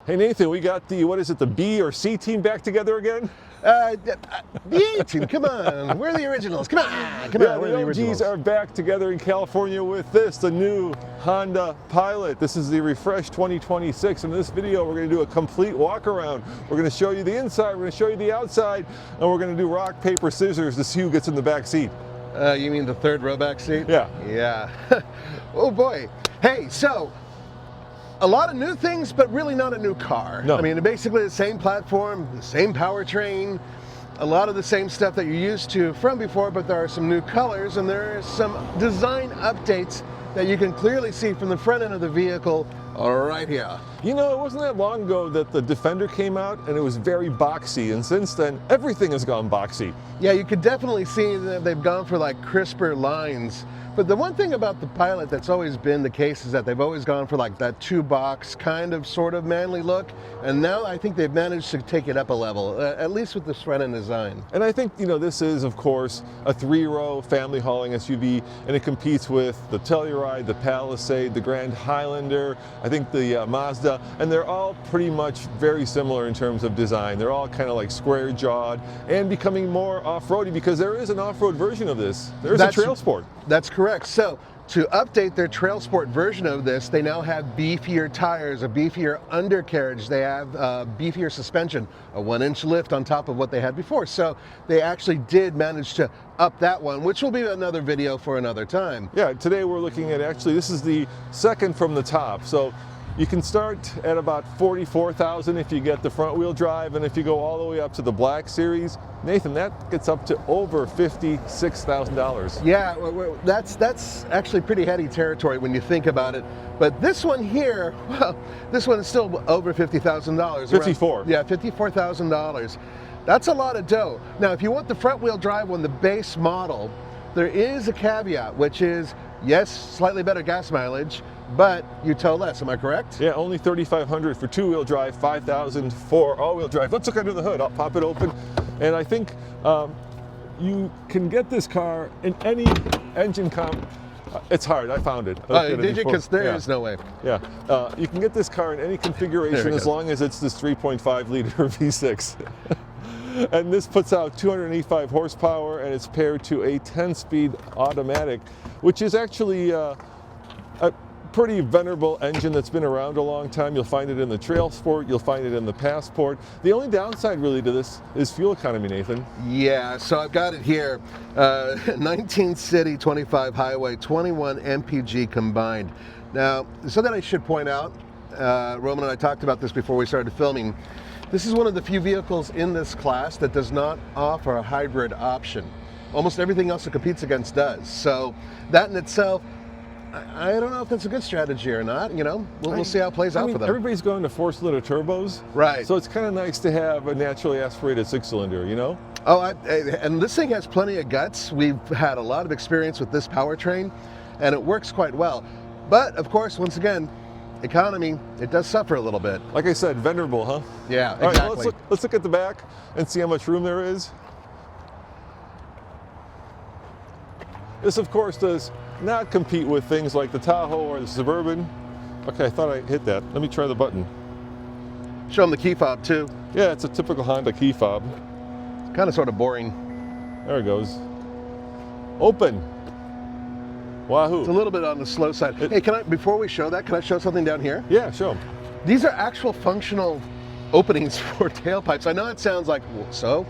Hey Nathan, we got the, what is it, the B or C team back together again? The A team, come on. We're the originals. Come on, we're the originals. OGs are back together in California with this, the new Honda Pilot. This is the refreshed 2026. In this video, we're going to do a complete walk around. We're going to show you the inside, we're going to show you the outside, and we're going to do rock, paper, scissors to see who gets in the back seat. You mean the third row back seat? Yeah. Yeah. Oh boy. Hey, so a lot of new things, but really not a new car. No. I mean, basically the same platform, the same powertrain, a lot of the same stuff that you're used to from before, but there are some new colors and there are some design updates that you can clearly see from the front end of the vehicle right here. You know, it wasn't that long ago that the Defender came out and it was very boxy, and since then, everything has gone boxy. Yeah, you could definitely see that they've gone for like crisper lines. But the one thing about the Pilot that's always been the case is that they've always gone for like that two-box kind of sort of manly look. And now I think they've managed to take it up a level, at least with the front-end design. And I think, you know, this is, of course, a three-row family hauling SUV, and it competes with the Telluride, the Palisade, the Grand Highlander, I think the Mazda, and they're all pretty much very similar in terms of design. They're all kind of like square-jawed and becoming more off-roady because there is an off-road version of this. There's a Trail Sport. That's correct. So to update their Trail Sport version of this, they now have beefier tires, a beefier undercarriage, they have beefier suspension, a 1-inch lift on top of what they had before. So they actually did manage to up that one, which will be another video for another time. Yeah, today we're looking at, actually, this is the second from the top. So you can start at about $44,000 if you get the front wheel drive, and if you go all the way up to the Black Series, Nathan, that gets up to over $56,000. Yeah, that's actually pretty heady territory when you think about it. But this one here, well, this one is still over $50,000. 54. Yeah, $54,000. That's a lot of dough. Now, if you want the front wheel drive on the base model, there is a caveat, which is, yes, slightly better gas mileage, but you tow less, am I correct? Yeah, only $3,500 for two-wheel drive, $5,000 for all-wheel drive. Let's look under the hood. I'll pop it open. And I think you can get this car in any engine comp. It's hard, I found it. Did you? Because there is no way. Yeah, you can get this car in any configuration as long as it's this 3.5 liter V6. And this puts out 285 horsepower, and it's paired to a 10-speed automatic, which is actually a pretty venerable engine that's been around a long time. You'll find it in the Trail Sport, you'll find it in the Passport. The only downside really to this is fuel economy, Nathan. Yeah, so I've got it here. 19 city, 25 highway, 21 MPG combined. Now, something I should point out, Roman and I talked about this before we started filming. This is one of the few vehicles in this class that does not offer a hybrid option. Almost everything else it competes against does. So that in itself, I don't know if that's a good strategy or not. You know, we'll see how it plays out for them. Everybody's going to four-cylinder turbos, right? So it's kind of nice to have a naturally aspirated six-cylinder, you know? Oh, and this thing has plenty of guts. We've had a lot of experience with this powertrain, and it works quite well. But of course, once again, economy, it does suffer a little bit. Like I said, venerable, huh? Yeah, exactly. exactly. All right, let's look at the back and see how much room there is. This, of course, does not compete with things like the Tahoe or the Suburban. Okay, I thought I hit that. Let me try the button. Show them the key fob too. Yeah, it's a typical Honda key fob. It's kind of sort of boring. There it goes. Open. Wahoo. It's a little bit on the slow side. Hey, before we show that, can I show something down here? Yeah, show 'em. These are actual functional openings for tailpipes. I know it sounds like, so?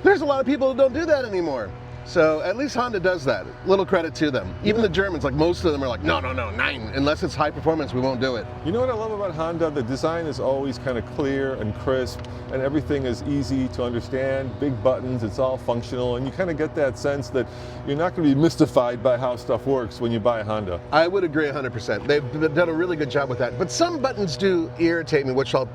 There's a lot of people who don't do that anymore. So at least Honda does that. Little credit to them. Even the Germans, like most of them are like, no, nine. Unless it's high performance, we won't do it. You know what I love about Honda? The design is always kind of clear and crisp, and everything is easy to understand. Big buttons, it's all functional, and you kind of get that sense that you're not going to be mystified by how stuff works when you buy a Honda. I would agree 100%. They've done a really good job with that. But some buttons do irritate me, which I'll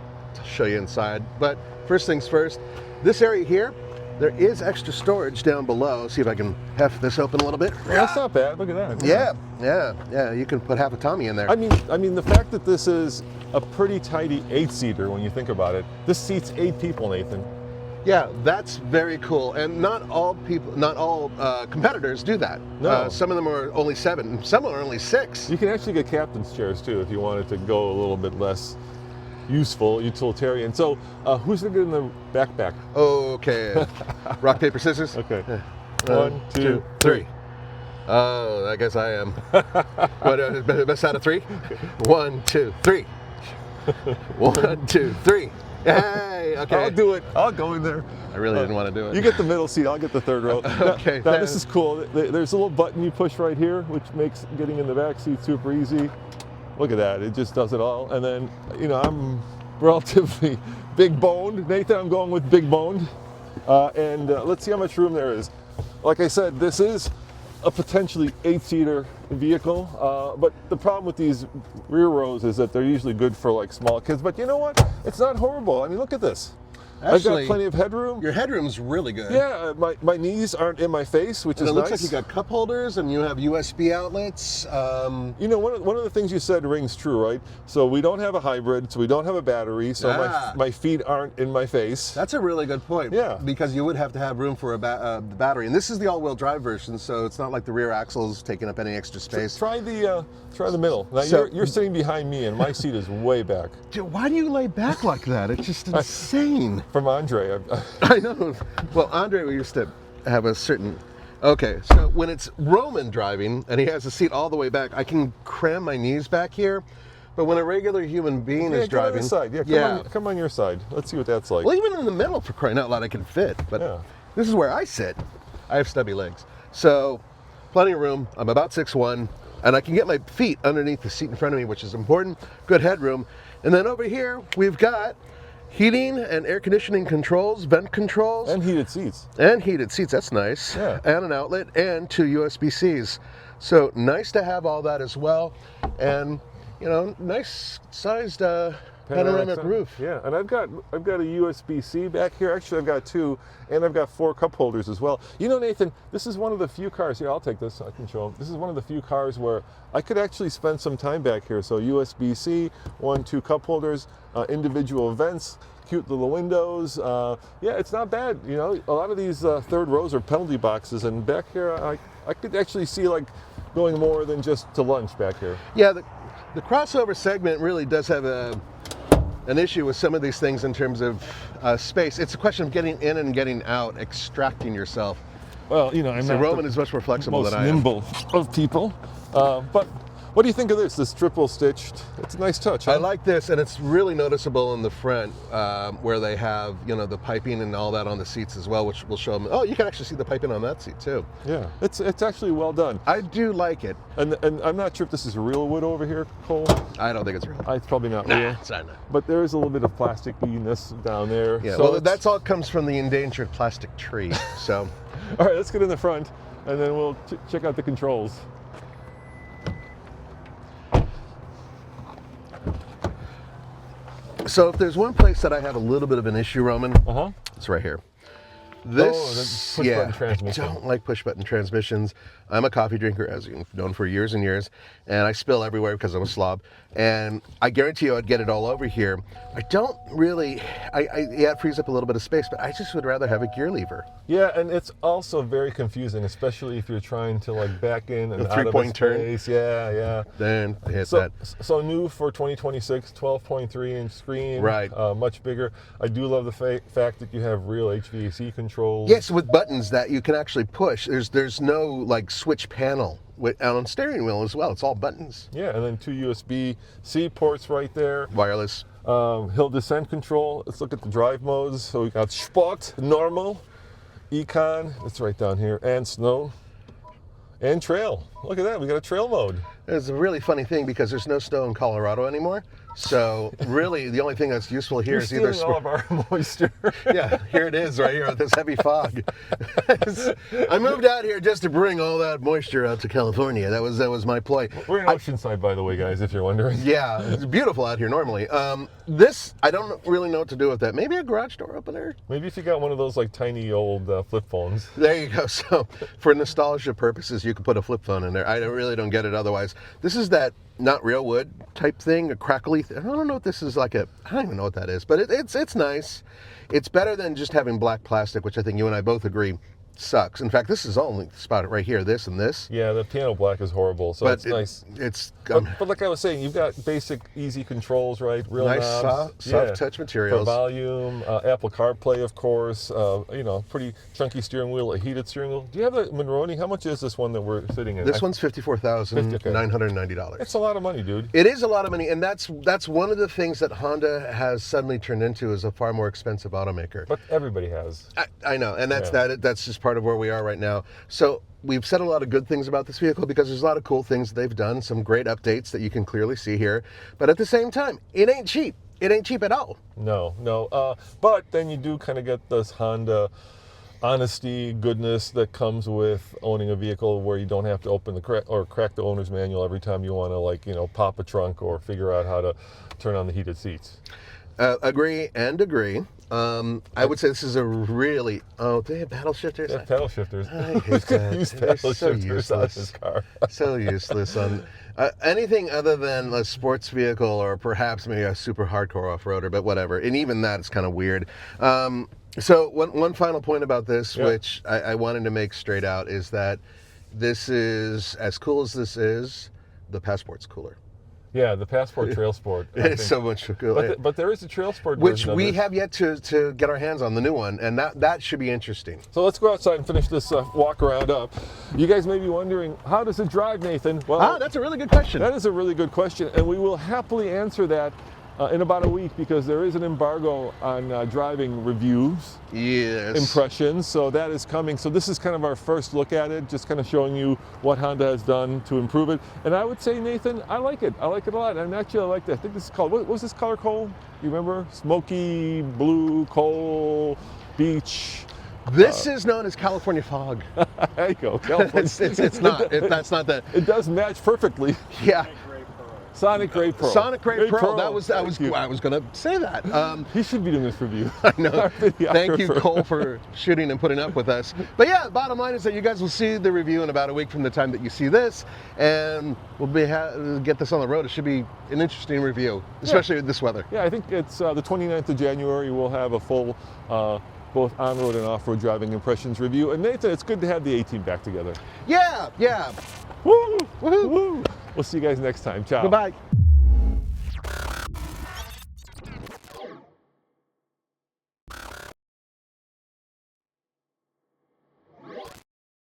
show you inside. But first things first, this area here, there is extra storage down below. See if I can heft this open a little bit. Well, that's not bad. Look at that. Yeah. You can put half a Tommy in there. I mean, the fact that this is a pretty tidy 8-seater when you think about it. This seats 8 people, Nathan. Yeah, that's very cool. And not all competitors do that. No. Some of them are only 7. Some are only 6. You can actually get captain's chairs too if you wanted to go a little bit less useful, utilitarian. So who's going to get in the backpack? Okay. Rock, paper, scissors? Okay. One, two, three. Oh, I guess I am. What, best out of three? 1, 2, 3. 1, 2, 3. Hey, okay. I'll do it. I'll go in there. I really didn't want to do it. You get the middle seat. I'll get the third row. Okay. Now this is cool. There's a little button you push right here, which makes getting in the back seat super easy. Look at that. It just does it all. And then, I'm relatively big boned. Nathan, I'm going with big boned. Let's see how much room there is. Like I said, this is a potentially 8-seater vehicle, but the problem with these rear rows is that they're usually good for like small kids. But you know what? It's not horrible. I mean, look at this. Actually, I've got plenty of headroom. Your headroom's really good. Yeah, my knees aren't in my face, which is it looks nice. like you got cup holders and you have USB outlets. One of the things you said rings true, right? So we don't have a hybrid, so we don't have a battery, so my feet aren't in my face. That's a really good point. Yeah. Because you would have to have room for the battery. And this is the all-wheel drive version, so it's not like the rear axle's taking up any extra space. Try the middle. Now you're sitting behind me and my seat is way back. Dude, why do you lay back like that? It's just insane. From Andre. I know. Well, Andre, we used to have a certain... Okay, so when it's Roman driving and he has the seat all the way back, I can cram my knees back here. But when a regular human being is driving... Get on this side. Come on your side. Let's see what that's like. Well, even in the middle, for crying out loud, I can fit. But this is where I sit. I have stubby legs. So, plenty of room. I'm about 6'1", and I can get my feet underneath the seat in front of me, which is important. Good headroom. And then over here, we've got heating and air conditioning controls, vent controls. And heated seats. And heated seats, that's nice. Yeah. And an outlet and 2 USB-Cs. So nice to have all that as well. And, nice sized panoramic roof. Yeah, and I've got a USB-C back here. Actually, I've got 2, and I've got 4 cup holders as well. Nathan, this is one of the few cars, here, I'll take this, I can show them. This is one of the few cars where I could actually spend some time back here. So USB-C, 1, 2 cup holders, individual vents, cute little windows. Yeah, it's not bad. A lot of these third rows are penalty boxes, and back here I could actually see like going more than just to lunch back here. Yeah, the crossover segment really does have an issue with some of these things in terms of space. It's a question of getting in and getting out, extracting yourself. Well, I'm not Roman is much more flexible than I am. Most nimble of people. But what do you think of this triple stitched? It's a nice touch, huh? I like this, and it's really noticeable in the front where they have, the piping and all that on the seats as well, which will show them. Oh, you can actually see the piping on that seat too. Yeah, it's actually well done. I do like it. And I'm not sure if this is real wood over here, Cole. I don't think it's real. It's probably not real. It's not. But there is a little bit of plastic-iness down there. Yeah, so that's all comes from the endangered plastic tree. So, all right, let's get in the front, and then we'll check out the controls. So if there's one place that I have a little bit of an issue, Roman, it's right here. This, push-button transmission. I don't like push-button transmissions. I'm a coffee drinker, as you've known for years and years, and I spill everywhere because I'm a slob. And I guarantee you I'd get it all over here. I don't really, yeah, it frees up a little bit of space, but I just would rather have a gear lever. Yeah, and it's also very confusing, especially if you're trying to like back in and The out of three-point turn. Yeah. Then hit that. So new for 2026, 12.3-inch screen. Right. Much bigger. I do love the fact that you have real HVAC controls. Yes, with buttons that you can actually push. There's no like switch panel on steering wheel as well. It's all buttons. Yeah, and then 2 USB-C ports right there. Wireless. Hill descent control. Let's look at the drive modes. So we got Sport, Normal, Econ. It's right down here, and Snow, and Trail. Look at that. We got a trail mode. It's a really funny thing because there's no snow in Colorado anymore. So really, the only thing that's useful here is either all of our moisture. Yeah, here it is, right here with this heavy fog. I moved out here just to bring all that moisture out to California. That was my ploy. We're in Oceanside, by the way, guys, if you're wondering. Yeah, it's beautiful out here normally. This, I don't really know what to do with that. Maybe a garage door opener? Maybe if you got one of those like tiny old flip phones. There you go. So for nostalgia purposes, you could put a flip phone in there. I really don't get it otherwise. This is that not real wood type thing, a crackly I don't know what this is like. I don't even know what that is, but it's nice. It's better than just having black plastic, which I think you and I both agree sucks. In fact, this is only spotted right here, this and this. Yeah, the piano black is horrible, so But it's nice. It's But like I was saying, you've got basic, easy controls, right? Real nice knobs. soft touch materials. For volume, Apple CarPlay, of course. Pretty chunky steering wheel, a heated steering wheel. Do you have a Monroney? How much is this one that we're sitting in? This one's $54,990. That's a lot of money, dude. It is a lot of money, and that's one of the things that Honda has suddenly turned into, is a far more expensive automaker. But everybody has. I know, and that's just part of where we are right now. So we've said a lot of good things about this vehicle because there's a lot of cool things they've done, some great updates that you can clearly see here. But at the same time, it ain't cheap. It ain't cheap at all. No. But then you do kind of get this Honda honesty, goodness that comes with owning a vehicle where you don't have to open crack the owner's manual every time you want to pop a trunk or figure out how to turn on the heated seats. Agree and agree. I would say this is a really... Oh, they have paddle shifters? They have paddle shifters. I hate that. Use They're paddle so shifters on useless. this car. So useless on anything other than a sports vehicle or perhaps maybe a super hardcore off-roader, but whatever. And even that is kind of weird. So one final point about this, which I wanted to make straight out, is that this is, as cool as this is, the Passport's cooler. Yeah, the Passport Trail Sport. It's so much cooler. But there is a Trail Sport which version of we this. have yet to get our hands on, the new one, and that should be interesting. So let's go outside and finish this walk around up. You guys may be wondering, how does it drive, Nathan? Well, that's a really good question. That is a really good question, and we will happily answer that in about a week, because there is an embargo on driving reviews, impressions, so that is coming. So this is kind of our first look at it, just kind of showing you what Honda has done to improve it. And I would say, Nathan, I like it. I like it a lot. And actually, I like that. I think this is called, what was this color, Cole? You remember? Smoky blue, coal, beach. This is known as California fog. There you go. California. it's not. That's not the. It does match perfectly. Yeah. Sonic Gray Pearl. Sonic Gray Pearl. I was going to say that. He should be doing this review. I know. Thank you, Cole, for shooting and putting up with us. But yeah, bottom line is that you guys will see the review in about a week from the time that you see this, and we'll get this on the road. It should be an interesting review, especially with this weather. Yeah, I think it's the 29th of January. We'll have a full both on-road and off-road driving impressions review. And Nathan, it's good to have the A-Team back together. Yeah. Woo! Woohoo! Woo! We'll see you guys next time. Ciao. Goodbye.